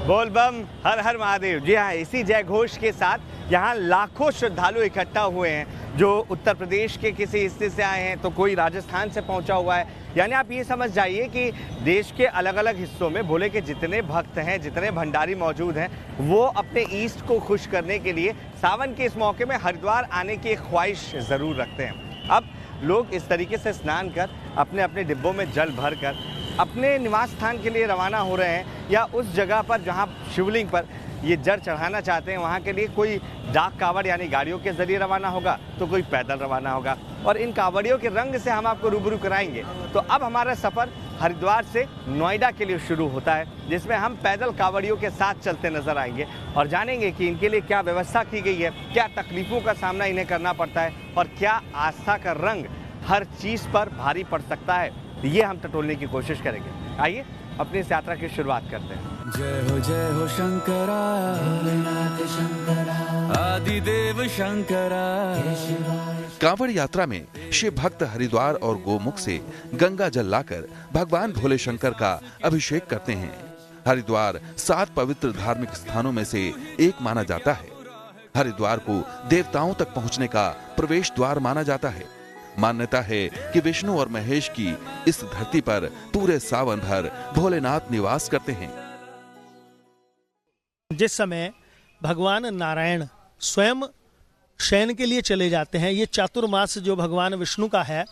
बोल बम हर हर महादेव। जी हाँ, इसी जय घोष के साथ यहाँ लाखों श्रद्धालु इकट्ठा हुए हैं, जो उत्तर प्रदेश के किसी हिस्से से आए हैं तो कोई राजस्थान से पहुंचा हुआ है। यानी आप ये समझ जाइए कि देश के अलग अलग हिस्सों में भोले के जितने भक्त हैं, जितने भंडारी मौजूद हैं, वो अपने ईष्ट को खुश करने के लिए सावन के इस मौके में हरिद्वार आने की एक ख्वाहिश ज़रूर रखते हैं। अब लोग इस तरीके से स्नान कर अपने अपने डिब्बों में जल भर कर अपने निवास स्थान के लिए रवाना हो रहे हैं, या उस जगह पर जहां शिवलिंग पर ये जल चढ़ाना चाहते हैं वहां के लिए कोई डाक कावड़ यानी गाड़ियों के जरिए रवाना होगा, तो कोई पैदल रवाना होगा। और इन कावड़ियों के रंग से हम आपको रूबरू कराएंगे। तो अब हमारा सफ़र हरिद्वार से नोएडा के लिए शुरू होता है, जिसमें हम पैदल कावड़ियों के साथ चलते नजर आएंगे और जानेंगे कि इनके लिए क्या व्यवस्था की गई है, क्या तकलीफों का सामना इन्हें करना पड़ता है और क्या आस्था का रंग हर चीज़ पर भारी पड़ सकता है। ये हम टटोलने की कोशिश करेंगे। आइए अपनी इस यात्रा की शुरुआत करते हैं। जय हो शंकरा, भोलेनाथ शंकरा, आदिदेव शंकरा। कांवड़ यात्रा में शिव भक्त हरिद्वार और गोमुख से गंगा जल लाकर भगवान भोले शंकर का अभिषेक करते हैं। हरिद्वार 7 पवित्र धार्मिक स्थानों में से एक माना जाता है। हरिद्वार को देवताओं तक पहुंचने का प्रवेश द्वार माना जाता है। मान्यता है कि विष्णु और महेश की इस धरती पर पूरे सावन भर भोलेनाथ निवास करते हैं। जिस समय भगवान नारायण स्वयं शयन के लिए चले जाते हैं, ये चातुर्मास जो भगवान विष्णु का है,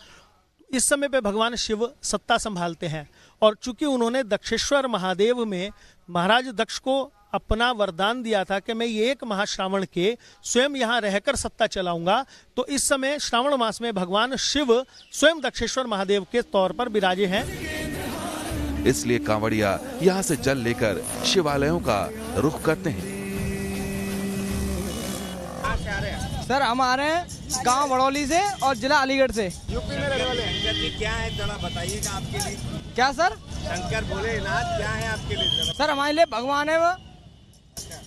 इस समय पे भगवान शिव सत्ता संभालते हैं। और चूंकि उन्होंने दक्षेश्वर महादेव में महाराज दक्ष को अपना वरदान दिया था कि मैं ये 1 माह श्रावण के स्वयं यहाँ रहकर सत्ता चलाऊंगा, तो इस समय श्रावण मास में भगवान शिव स्वयं दक्षेश्वर महादेव के तौर पर विराजे हैं। इसलिए कांवड़िया यहाँ से जल लेकर शिवालयों का रुख करते हैं। सर हम आ रहे हैं गांव बड़ौली से और जिला अलीगढ़ से। यूपी में रहने वाले शंकर जी क्या है, जरा बताइएगा आपके लिए। क्या सर? शंकर भोलेनाथ क्या है आपके लिए? सर हमारे लिए भगवान है वो,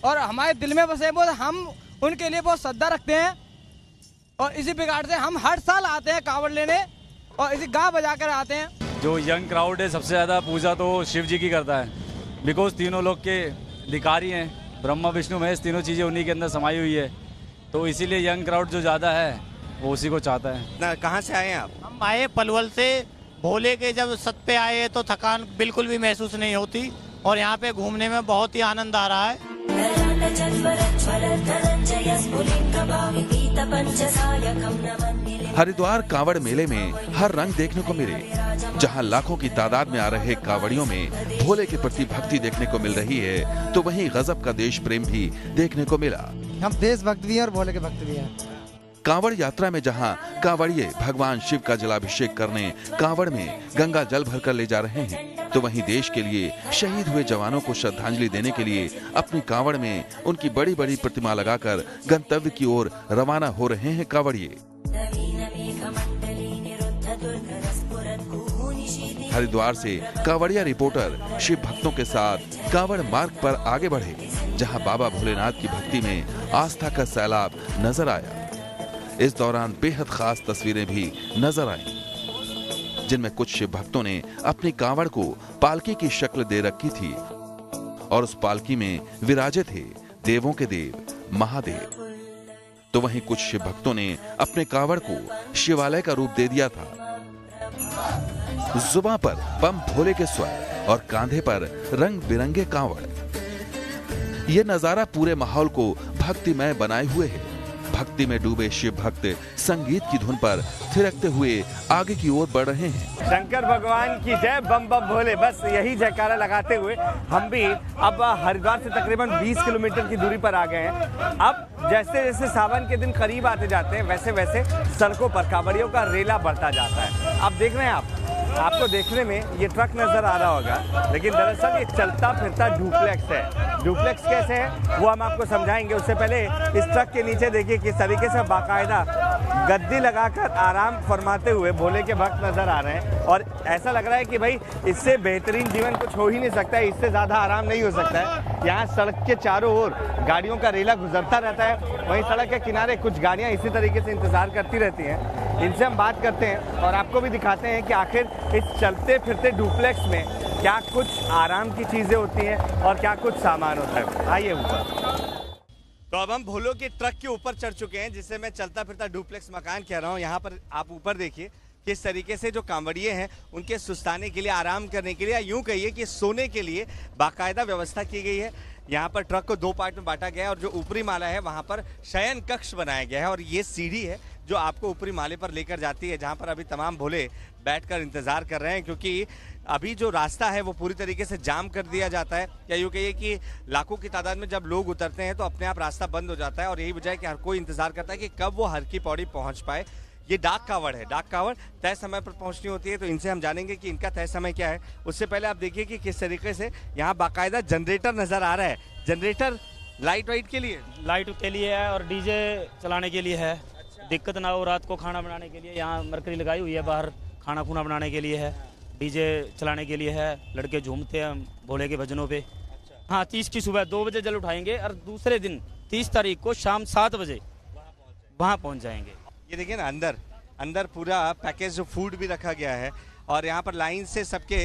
और हमारे दिल में बसे वो, हम उनके लिए बहुत श्रद्धा रखते हैं। और इसी प्रकार से हम हर साल आते हैं कांवड़ लेने और इसी गा बजा कर आते हैं। जो यंग क्राउड है सबसे ज़्यादा पूजा तो शिव जी की करता है, बिकॉज तीनों लोग के अधिकारी हैं, ब्रह्मा विष्णु महेश, तीनों चीज़ें उन्हीं के अंदर समाई हुई है। तो इसीलिए यंग क्राउड जो ज़्यादा है वो उसी को चाहता है। कहाँ से आए हैं आप? हम आए पलवल से। भोले के जब सत पे आए तो थकान बिल्कुल भी महसूस नहीं होती और यहाँ पे घूमने में बहुत ही आनंद आ रहा है। हरिद्वार कांवड़ मेले में हर रंग देखने को मिले। जहां लाखों की तादाद में आ रहे कांवड़ियों में भोले के प्रति भक्ति देखने को मिल रही है, तो वहीं गजब का देश प्रेम भी देखने को मिला। हम देशभक्त भी हैं और भोले के भक्त भी हैं। कांवड़ यात्रा में जहां कांवड़िए भगवान शिव का जलाभिषेक करने कांवड़ में गंगा जल भरकर ले जा रहे हैं, तो वहीं देश के लिए शहीद हुए जवानों को श्रद्धांजलि देने के लिए अपनी कांवड़ में उनकी बड़ी बड़ी प्रतिमा लगाकर गंतव्य की ओर रवाना हो रहे हैं कांवड़िए। हरिद्वार से कांवड़िया रिपोर्टर शिव भक्तों के साथ कांवड़ मार्ग पर आगे बढ़े, जहां बाबा भोलेनाथ की भक्ति में आस्था का सैलाब नजर आया। इस दौरान बेहद खास तस्वीरें भी नजर आईं, जिनमें कुछ शिव भक्तों ने अपनी कांवड़ को पालकी की शक्ल दे रखी थी और उस पालकी में विराजे थे देवों के देव महादेव। तो वहीं कुछ शिव भक्तों ने अपने कांवड़ को शिवालय का रूप दे दिया था। जुबां पर बम भोले के स्वर और कांधे पर रंग बिरंगे कांवड़। यह नजारा पूरे माहौल को भक्तिमय बनाए हुए है। भक्ति में डूबे शिव भक्त संगीत की धुन पर थिरकते हुए आगे की ओर बढ़ रहे हैं। शंकर भगवान की जय, बम बम भोले, बस यही जयकारा लगाते हुए हम भी अब हरिद्वार से तकरीबन 20 किलोमीटर की दूरी पर आ गए हैं। अब जैसे जैसे सावन के दिन करीब आते जाते हैं, वैसे वैसे सड़कों पर कांवड़ियों का रेला बढ़ता जाता है। अब देख रहे हैं आपको देखने में ये ट्रक नजर आ रहा होगा, लेकिन दरअसल ये चलता फिरता डुप्लेक्स है। डुप्लेक्स कैसे है वो हम आपको समझाएंगे। उससे पहले इस ट्रक के नीचे देखिए किस तरीके से बाकायदा गद्दी लगाकर आराम फरमाते हुए भोले के भक्त नजर आ रहे हैं, और ऐसा लग रहा है कि भाई इससे बेहतरीन जीवन कुछ हो ही नहीं सकता है, इससे ज़्यादा आराम नहीं हो सकता है। यहाँ सड़क के चारों ओर गाड़ियों का रेला गुजरता रहता है, वहीं सड़क के किनारे कुछ गाड़ियाँ इसी तरीके से इंतजार करती रहती हैं। इनसे हम बात करते हैं और आपको भी दिखाते हैं कि आखिर इस चलते फिरते डुप्लेक्स में क्या कुछ आराम की चीज़ें होती हैं और क्या कुछ सामान होता है। आइए ऊपर। तो अब हम भोलो के ट्रक के ऊपर चढ़ चुके हैं, जिससे मैं चलता फिरता डुप्लेक्स मकान कह रहा हूँ। यहाँ पर आप ऊपर देखिए किस तरीके से जो कांवड़िए हैं उनके सुस्ताने के लिए, आराम करने के लिए, या यूँ कहिए कि सोने के लिए बाकायदा व्यवस्था की गई है। यहाँ पर ट्रक को 2 पार्ट में बांटा गया है और जो ऊपरी माला है वहाँ पर शयन कक्ष बनाया गया है और ये सीढ़ी है जो आपको ऊपरी माले पर लेकर जाती है, जहाँ पर अभी तमाम भोले बैठकर इंतजार कर रहे हैं, क्योंकि अभी जो रास्ता है वो पूरी तरीके से जाम कर दिया जाता है। या यूँ कहिए कि लाखों की तादाद में जब लोग उतरते हैं तो अपने आप रास्ता बंद हो जाता है और यही वजह है कि हर कोई इंतजार करता है कि कब वो हर की पौड़ी पहुँच पाए। ये डाक कावड़ है, डाक कावड़ तय समय पर पहुंचनी होती है, तो इनसे हम जानेंगे कि इनका तय समय क्या है। उससे पहले आप देखिए कि किस तरीके से यहाँ बाकायदा जनरेटर नजर आ रहा है। जनरेटर लाइट वाइट के लिए, लाइट के लिए है और डीजे चलाने के लिए है। दिक्कत ना हो रात को खाना बनाने के लिए। यहाँ मरकरी लगाई हुई है, बाहर खाना खुना बनाने के लिए है, डीजे चलाने के लिए है। लड़के झूमते हैं भोले के भजनों पे। हाँ, 30 की सुबह 2 बजे जल उठाएंगे और दूसरे दिन 30 तारीख को शाम 7 बजे वहाँ पहुँच जाएंगे। ये देखिए ना, अंदर पूरा पैकेज जो फूड भी रखा गया है और यहाँ पर लाइन से सबके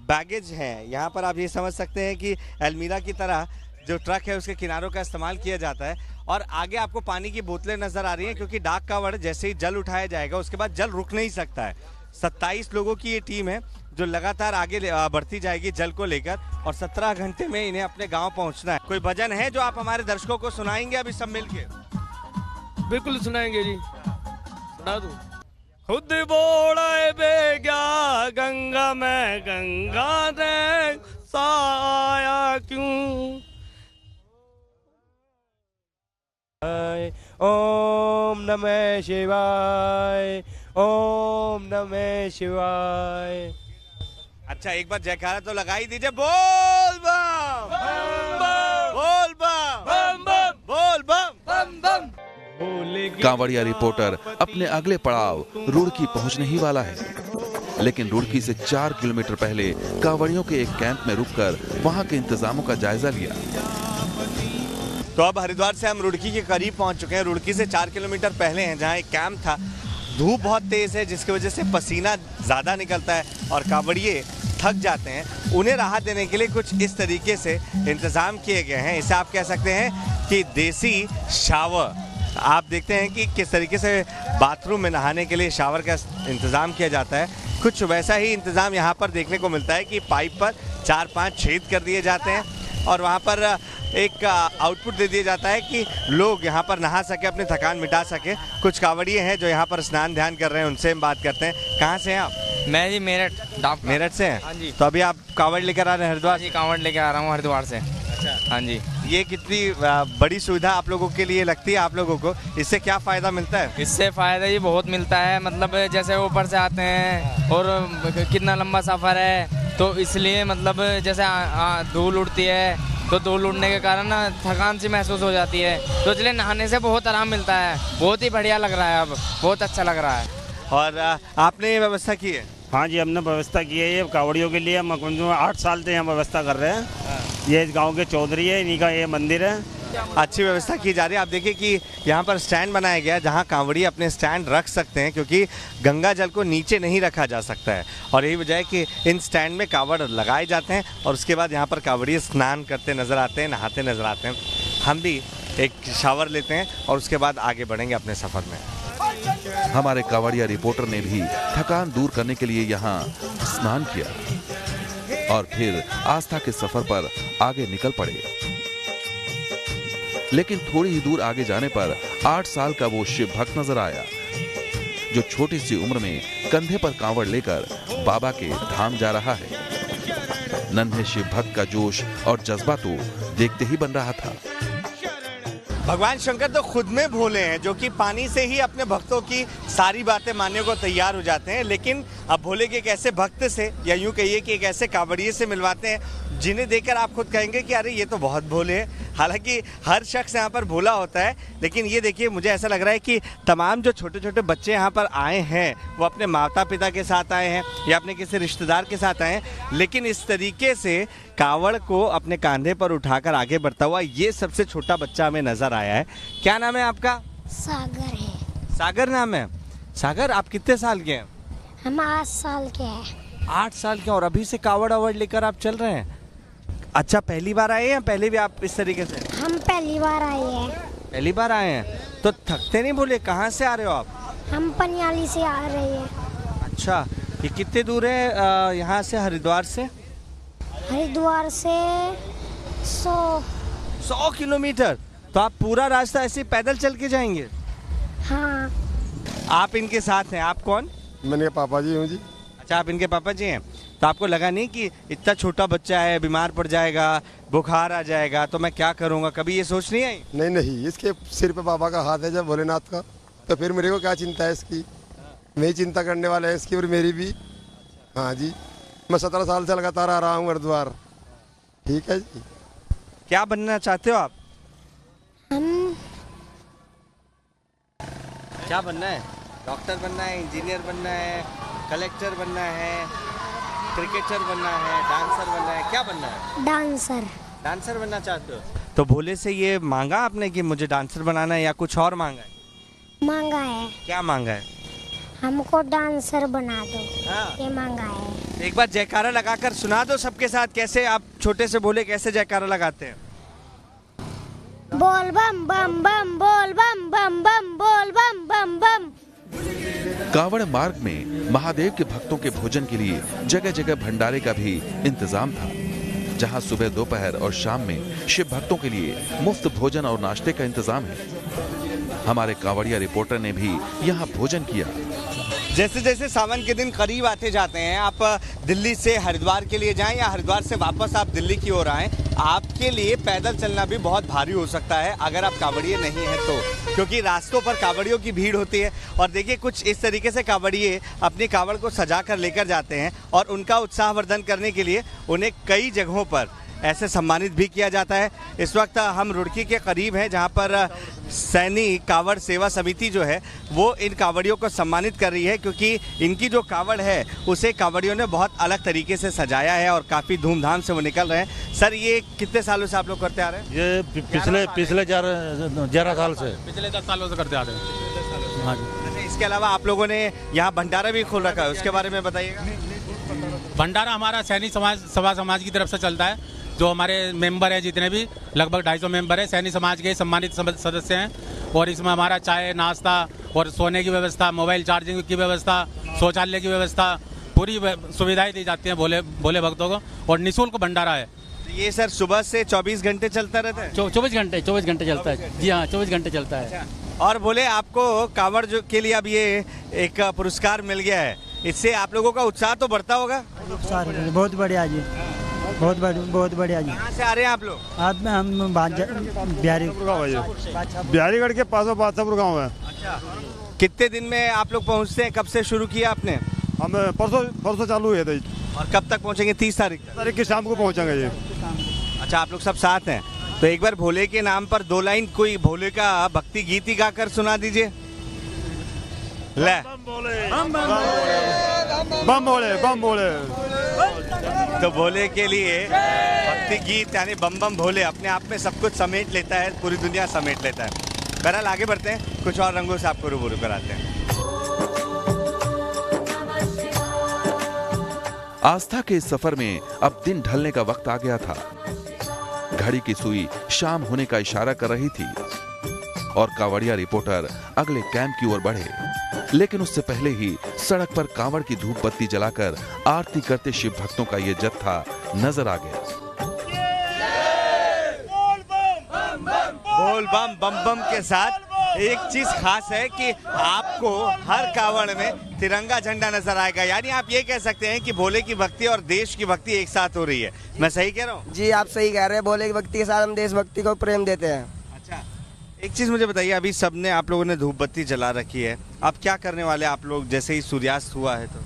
बैगेज हैं। यहाँ पर आप ये समझ सकते हैं कि अलमीरा की तरह जो ट्रक है उसके किनारों का इस्तेमाल किया जाता है। और आगे आपको पानी की बोतलें नजर आ रही हैं, क्योंकि डाक कावड़ जैसे ही जल उठाया जाएगा उसके बाद जल रुक नहीं सकता है। 27 लोगों की ये टीम है जो लगातार आगे बढ़ती जाएगी जल को लेकर और 17 घंटे में इन्हें अपने गाँव पहुँचना है। कोई भजन है जो आप हमारे दर्शकों को सुनाएंगे अभी सब मिल के? बिल्कुल सुनाएंगे जी, सुना दूं। खुद बोले बेगा गंगा में गंगा दे साया क्यों। ओम नमः शिवाय, ओम नमः शिवाय। अच्छा, एक बार जयकारा तो लगा ही दीजिए। बोल बम बोल बम बोल बम। कांवड़िया रिपोर्टर अपने अगले पड़ाव रुड़की पहुंचने ही वाला है, लेकिन रुड़की से 4 किलोमीटर पहले कांवड़ियों के एक कैंप में रुककर वहां के इंतजामों का जायजा लिया। तो अब हरिद्वार से हम रुड़की के करीब पहुंच चुके हैं। रुड़की से 4 किलोमीटर पहले हैं जहां एक कैंप था। धूप बहुत तेज है जिसकी वजह से पसीना ज्यादा निकलता है और कांवड़िए थक जाते हैं। उन्हें राहत देने के लिए कुछ इस तरीके से इंतजाम किए गए हैं। इसे आप कह सकते हैं कि देसी शावर। आप देखते हैं कि किस तरीके से बाथरूम में नहाने के लिए शावर का इंतज़ाम किया जाता है। कुछ वैसा ही इंतज़ाम यहाँ पर देखने को मिलता है कि पाइप पर 4-5 छेद कर दिए जाते हैं और वहाँ पर एक आउटपुट दे दिया जाता है कि लोग यहाँ पर नहा सके, अपनी थकान मिटा सके। कुछ कांवड़िए हैं जो यहाँ पर स्नान ध्यान कर रहे हैं, उनसे हम बात करते हैं। कहाँ से हैं आप? मैं जी मेरठ से हैं। हाँ जी। तो अभी आप कांवड़ लेकर आ रहे हैं हरिद्वार? जी, कांवड़ लेकर आ रहा हूँ हरिद्वार से। अच्छा। हाँ जी। ये कितनी बड़ी सुविधा आप लोगों के लिए लगती है? आप लोगों को इससे क्या फ़ायदा मिलता है? इससे फ़ायदा ये बहुत मिलता है, मतलब जैसे ऊपर से आते हैं और कितना लंबा सफ़र है, तो इसलिए मतलब जैसे धूल उड़ती है तो धूल उड़ने के कारण ना थकान सी महसूस हो जाती है, तो इसलिए नहाने से बहुत आराम मिलता है। बहुत ही बढ़िया लग रहा है, अब बहुत अच्छा लग रहा है। और आपने ये व्यवस्था की है? हाँ जी, हमने व्यवस्था की है। ये कांवड़ियों के लिए हम 8 साल से यहाँ व्यवस्था कर रहे हैं। ये इस गांव के चौधरी है, इन्हीं का ये मंदिर है। अच्छी व्यवस्था की जा रही है। आप देखिए कि यहाँ पर स्टैंड बनाया गया है जहाँ कांवड़ी अपने स्टैंड रख सकते हैं, क्योंकि गंगा जल को नीचे नहीं रखा जा सकता है और यही वजह है कि इन स्टैंड में कांवड़ लगाए जाते हैं और उसके बाद यहाँ पर कांवड़ी स्नान करते नज़र आते हैं, नहाते नज़र आते हैं। हम भी एक शावर लेते हैं और उसके बाद आगे बढ़ेंगे अपने सफ़र में। हमारे कांवड़िया रिपोर्टर ने भी थकान दूर करने के लिए यहाँ स्नान किया और फिर आस्था के सफर पर आगे निकल पड़े। लेकिन थोड़ी ही दूर आगे जाने पर 8 साल का वो शिव भक्त नजर आया, जो छोटी सी उम्र में कंधे पर कांवड़ लेकर बाबा के धाम जा रहा है। नन्हे शिव भक्त का जोश और जज्बा तो देखते ही बन रहा था। भगवान शंकर तो खुद में भोले हैं, जो कि पानी से ही अपने भक्तों की सारी बातें मानने को तैयार हो जाते हैं। लेकिन अब भोले के एक ऐसे भक्त से, या यूं कहिए कि एक ऐसे कांवड़िए से मिलवाते हैं जिन्हें देखकर आप खुद कहेंगे कि अरे ये तो बहुत भोले हैं। हालांकि हर शख्स यहाँ पर भोला होता है, लेकिन ये देखिए मुझे ऐसा लग रहा है कि तमाम जो छोटे छोटे बच्चे यहाँ पर आए हैं वो अपने माता पिता के साथ आए हैं या अपने किसी रिश्तेदार के साथ आए हैं, लेकिन इस तरीके से कावड़ को अपने कंधे पर उठाकर आगे बढ़ता हुआ ये सबसे छोटा बच्चा हमें नजर आया है। क्या नाम है आपका? सागर है। सागर नाम है। सागर, आप कितने साल के हैं? हम 8 साल के हैं। 8 साल के, और अभी से कावड़ अवड़ लेकर आप चल रहे हैं? अच्छा, पहली बार आए हैं? पहले भी आप इस तरीके से? हम पहली बार आए हैं। पहली बार आए हैं तो थकते नहीं बोले? कहाँ से आ रहे हो आप? हम पनियाली से आ रहे हैं। अच्छा, ये कितने दूर है यहाँ से, हरिद्वार से? हरिद्वार से 100 किलोमीटर। तो आप पूरा रास्ता ऐसे पैदल चल के जाएंगे? हाँ। आप इनके साथ हैं? आप कौन? मैं इनके पापा जी हूँ जी। अच्छा, आप इनके पापा जी हैं। तो आपको लगा नहीं कि इतना छोटा बच्चा है, बीमार पड़ जाएगा, बुखार आ जाएगा, तो मैं क्या करूँगा? कभी ये सोच नहीं आई? नहीं नहीं, इसके सिर पे बाबा का हाथ है जब भोलेनाथ का, तो फिर मेरे को क्या चिंता है इसकी? मैं ही चिंता करने वाला है इसकी और मेरी भी। हाँ जी, मैं 17 साल से लगातार आ रहा हूँ हरिद्वार। ठीक है जी। क्या बनना चाहते हो आप? हम क्या बनना है? डॉक्टर बनना है, इंजीनियर बनना है, कलेक्टर बनना है, क्रिकेटर बनना है, डांसर बनना है, क्या बनना है? डांसर। डांसर बनना चाहते हो? तो भोले से ये मांगा आपने कि मुझे डांसर बनाना है, या कुछ और मांगा है? मांगा है। क्या मांगा है? हमको डांसर बना दो। हाँ। ये मांगा है। एक बार जयकारा लगाकर सुना दो सबके साथ। कैसे आप छोटे से भोले कैसे जयकारा लगाते हैं? बोल बम बम बम, बोल बम बम बम, बोल बम बम बम। कांवड़ मार्ग में महादेव के भक्तों के भोजन के लिए जगह जगह भंडारे का भी इंतजाम था, जहां सुबह, दोपहर और शाम में शिव भक्तों के लिए मुफ्त भोजन और नाश्ते का इंतजाम है। हमारे कांवड़िया रिपोर्टर ने भी यहाँ भोजन किया। जैसे जैसे सावन के दिन करीब आते जाते हैं, आप दिल्ली से हरिद्वार के लिए जाएं या हरिद्वार से वापस आप दिल्ली की ओर आएं, आपके लिए पैदल चलना भी बहुत भारी हो सकता है अगर आप कांवड़िए नहीं हैं तो, क्योंकि रास्तों पर कांवड़ियों की भीड़ होती है। और देखिए, कुछ इस तरीके से कांवड़िए अपनी कांवड़ को सजा कर लेकर जाते हैं और उनका उत्साहवर्धन करने के लिए उन्हें कई जगहों पर ऐसे सम्मानित भी किया जाता है। इस वक्त हम रुड़की के करीब हैं, जहां पर सैनी कांवड़ सेवा समिति जो है वो इन कांवड़ियों को सम्मानित कर रही है, क्योंकि इनकी जो कांवड़ है उसे कांवड़ियों ने बहुत अलग तरीके से सजाया है और काफ़ी धूमधाम से वो निकल रहे हैं। सर, ये कितने सालों से आप लोग करते आ रहे हैं? ये पिछले 11 साल से। पिछले 10 सालों से करते आ रहे हैं। हाँ जी। इसके अलावा आप लोगों ने यहाँ भंडारा भी खोल रखा है, उसके बारे में बताइएगा। भंडारा हमारा सैनी समाज की तरफ से चलता है। जो हमारे मेंबर हैं, जितने भी लगभग 250 मेंबर हैं, सैनी समाज के सम्मानित सदस्य हैं। और इसमें हमारा चाय, नाश्ता और सोने की व्यवस्था, मोबाइल चार्जिंग की व्यवस्था, शौचालय की व्यवस्था, पूरी सुविधाएं दी जाती हैं भोले भक्तों को, और निःशुल्क भंडारा है। ये सर सुबह से 24 घंटे चलता रहता है? 24 घंटे चलता है जी। हाँ, 24 घंटे चलता है। और बोले, आपको कांवड़ जो के लिए अब ये एक पुरस्कार मिल गया है, इससे आप लोगों का उत्साह तो बढ़ता होगा? बहुत बढ़िया जी, बहुत बढ़िया जी। कहाँ से आ रहे हैं आप लोग? आज में हम बिहारीगढ़ के पास बादशाहपुर गाँव है। अच्छा, कितने दिन में आप लोग पहुँचते हैं? कब से शुरू किया आपने? हम परसों चालू हुए थे। और कब तक पहुँचेंगे? 30 तारीख की शाम को पहुँचेंगे जी। अच्छा, आप लोग सब साथ हैं। तो एक बार भोले के नाम पर 2 लाइन कोई भोले का भक्ति गीत ही गाकर सुना दीजिए। ले बम भोले। तो भोले के लिए भक्ति गीत यानी बम बम भोले अपने आप में सब कुछ समेट लेता है, पूरी दुनिया समेट लेता है। बहरहाल आगे बढ़ते हैं, कुछ और रंगों से आपको रूबरू कराते हैं। आस्था के इस सफर में अब दिन ढलने का वक्त आ गया था। घड़ी की सुई शाम होने का इशारा कर रही थी और कांवड़िया रिपोर्टर अगले कैंप की ओर बढ़े, लेकिन उससे पहले ही सड़क पर कांवड़ की धूप बत्ती जलाकर आरती करते शिव भक्तों का ये जत्था नजर आ गया। बोल बम बम बम के साथ एक चीज खास है कि आपको हर कांवड़ में तिरंगा झंडा नजर आएगा, यानी आप ये कह सकते हैं कि भोले की भक्ति और देश की भक्ति एक साथ हो रही है। मैं सही कह रहा हूँ? जी, आप सही कह रहे हैं। भोले की भक्ति के साथ हम देशभक्ति को प्रेम देते हैं। अच्छा, एक चीज मुझे बताइए, अभी सबने आप लोगों ने धूप बत्ती जला रखी है, अब क्या करने वाले आप लोग जैसे ही सूर्यास्त हुआ है तो?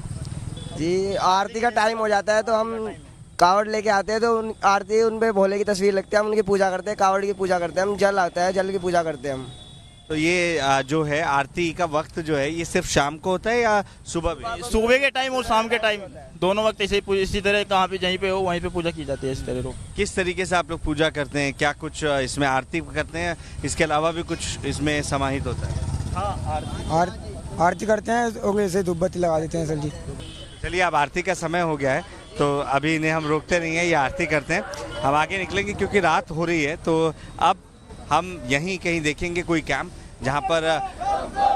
जी, आरती का टाइम हो जाता है तो हम कावड़ लेके आते हैं, तो आरती उन पे भोले की तस्वीर लगती है, हम उनकी पूजा करते हैं, कावड़ की पूजा करते हैं, हम जल आता है, जल की पूजा करते हैं हम। तो ये जो है आरती का वक्त जो है ये सिर्फ शाम को होता है या सुबह भी? सुबह के टाइम और शाम के टाइम दोनों वक्त ऐसे इसी तरह, कहाँ पे जहीं पे हो वहीं पे पूजा की जाती है। इस तरह लोग किस तरीके से आप लोग पूजा करते हैं? क्या कुछ इसमें आरती करते हैं, इसके अलावा भी कुछ इसमें समाहित होता है? हाँ, आरती करते हैं और ऐसे धूप बत्ती लगा देते हैं सर जी। चलिए, अब आरती का समय हो गया है तो अभी इन्हें हम रोकते नहीं हैं, ये आरती करते हैं। हम आगे निकलेंगे क्योंकि रात हो रही है, तो अब हम यहीं कहीं देखेंगे कोई कैंप जहां पर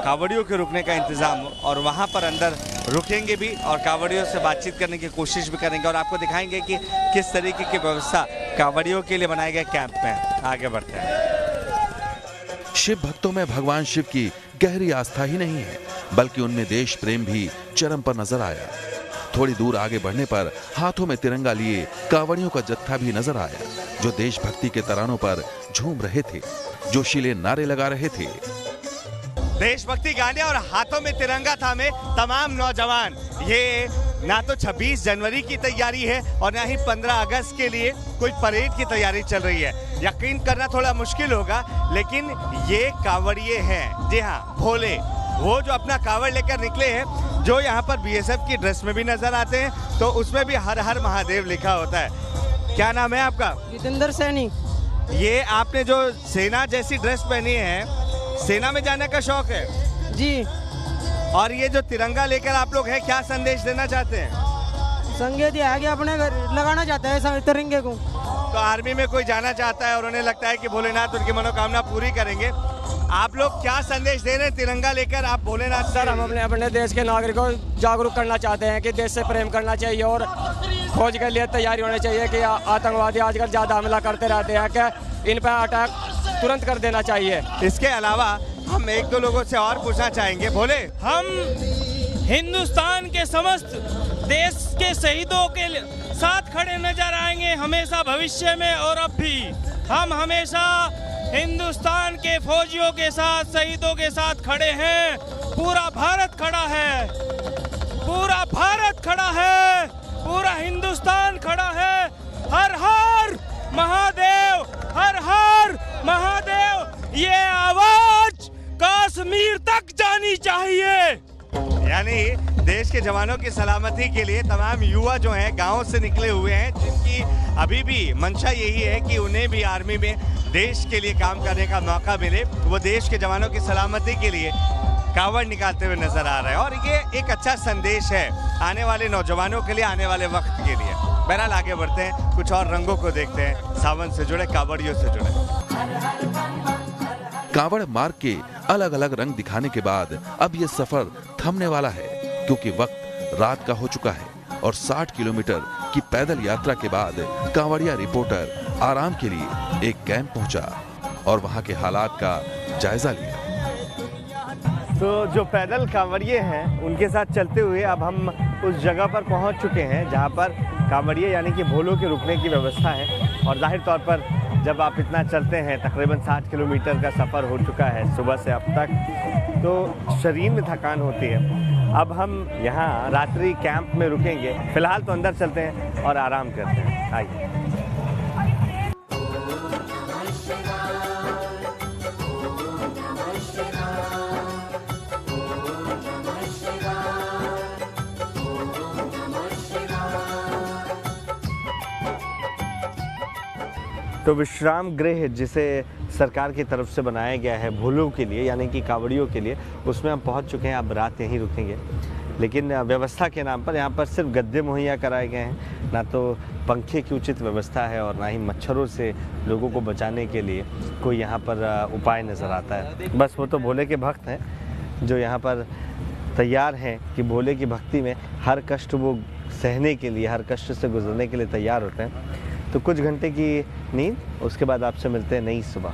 कांवड़ियों के रुकने का इंतज़ाम हो, और वहां पर अंदर रुकेंगे भी और कांवड़ियों से बातचीत करने की कोशिश भी करेंगे और आपको दिखाएंगे कि किस तरीके की व्यवस्था कांवड़ियों के लिए बनाए गए कैंप में। आगे बढ़ते हैं। शिव भक्तों में भगवान शिव की गहरी आस्था ही नहीं है, बल्कि उनमें देश प्रेम भी चरम पर नजर आया। थोड़ी दूर आगे बढ़ने पर हाथों में तिरंगा लिए कांवड़ियों का जत्था भी नजर आया, जो देशभक्ति के तरानों पर झूम रहे थे, जोशीले नारे लगा रहे थे। देशभक्ति गाने और हाथों में तिरंगा थामे तमाम नौजवान, ये ना तो 26 जनवरी की तैयारी है और ना ही 15 अगस्त के लिए कोई परेड की तैयारी चल रही है। यकीन करना थोड़ा मुश्किल होगा, लेकिन ये कांवड़िए हैं, जी हाँ, भोले, वो जो अपना कांवड़ लेकर निकले हैं, जो यहाँ पर बीएसएफ की ड्रेस में भी नजर आते हैं, तो उसमें भी हर हर महादेव लिखा होता है। क्या नाम है आपका? जितेंद्र सैनी। ये आपने जो सेना जैसी ड्रेस पहनी है, सेना में जाने का शौक है? जी। और ये जो तिरंगा लेकर आप लोग हैं, क्या संदेश देना चाहते हैं? संदेश ये है कि अपने लगाना चाहता है तिरंगे को। तो आर्मी में कोई जाना चाहता है और उन्हें लगता है कि भोलेनाथ उनकी मनोकामना पूरी करेंगे, आप लोग क्या संदेश दे रहे हैं तिरंगा लेकर आप भोलेनाथ? सर, हम अपने देश के नागरिकों को जागरूक करना चाहते हैं कि देश से प्रेम करना चाहिए और फौज के लिए तैयारी होनी चाहिए कि आतंकवादी आजकल ज्यादा हमला करते रहते हैं, कि इन पर अटैक तुरंत कर देना चाहिए। इसके अलावा हम एक दो लोगों से और पूछना चाहेंगे। भोले, हम हिंदुस्तान के समस्त देश के शहीदों के साथ खड़े नजर आएंगे हमेशा, भविष्य में और अब भी। हम हमेशा हिंदुस्तान के फौजियों के साथ, शहीदों के साथ खड़े हैं। पूरा भारत खड़ा है, पूरा भारत खड़ा है, पूरा हिंदुस्तान खड़ा है। हर हर महादेव, हर हर महादेव, ये आवाज कश्मीर तक जानी चाहिए। यानी देश के जवानों की सलामती के लिए तमाम युवा जो हैं गांवों से निकले हुए हैं, जिनकी अभी भी मंशा यही है कि उन्हें भी आर्मी में देश के लिए काम करने का मौका मिले। वो देश के जवानों की सलामती के लिए कांवड़ निकालते हुए नजर आ रहे हैं और ये एक अच्छा संदेश है आने वाले नौजवानों के लिए, आने वाले वक्त के लिए। बहरहाल आगे बढ़ते हैं, कुछ और रंगों को देखते हैं, सावन से जुड़े, कांवड़ियों से जुड़े। कांवड़ मार्ग के अलग अलग रंग दिखाने के बाद अब ये सफर थमने वाला है, क्योंकि वक्त रात का हो चुका है और 60 किलोमीटर की पैदल यात्रा के बाद कांवड़िया रिपोर्टर आराम के लिए एक कैंप पहुंचा और वहां के हालात का जायजा लिया। तो जो पैदल कांवड़िए हैं, उनके साथ चलते हुए अब हम उस जगह पर पहुंच चुके हैं जहां पर कांवड़िए यानी कि भोलों के रुकने की व्यवस्था है। और जाहिर तौर पर जब आप इतना चलते हैं, तकरीबन 60 किलोमीटर का सफ़र हो चुका है सुबह से अब तक, तो शरीर में थकान होती है। अब हम यहाँ रात्रि कैंप में रुकेंगे। फिलहाल तो अंदर चलते हैं और आराम करते हैं। आइए। तो विश्राम गृह जिसे सरकार की तरफ से बनाया गया है भोलों के लिए यानी कि कांवड़ियों के लिए, उसमें हम पहुंच चुके हैं। अब रात यहीं रुकेंगे, लेकिन व्यवस्था के नाम पर यहाँ पर सिर्फ गद्दे मुहैया कराए गए हैं, ना तो पंखे की उचित व्यवस्था है और ना ही मच्छरों से लोगों को बचाने के लिए कोई यहाँ पर उपाय नज़र आता है। बस वो तो भोले के भक्त हैं जो यहाँ पर तैयार हैं कि भोले की भक्ति में हर कष्ट वो सहने के लिए, हर कष्ट से गुजरने के लिए तैयार होते हैं। तो कुछ घंटे की नींद, उसके बाद आपसे मिलते हैं नई सुबह।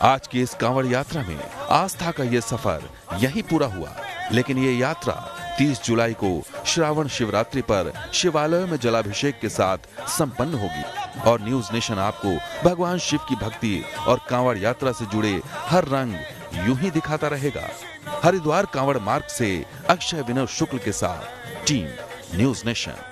आज की इस कांवड़ यात्रा में आस्था का ये सफर यहीं पूरा हुआ, लेकिन ये यात्रा 30 जुलाई को श्रावण शिवरात्रि पर शिवालयों में जलाभिषेक के साथ संपन्न होगी। और न्यूज नेशन आपको भगवान शिव की भक्ति और कांवड़ यात्रा से जुड़े हर रंग यूं ही दिखाता रहेगा। हरिद्वार कांवड़ मार्ग से अक्षय विनोद शुक्ल के साथ टीम न्यूज नेशन।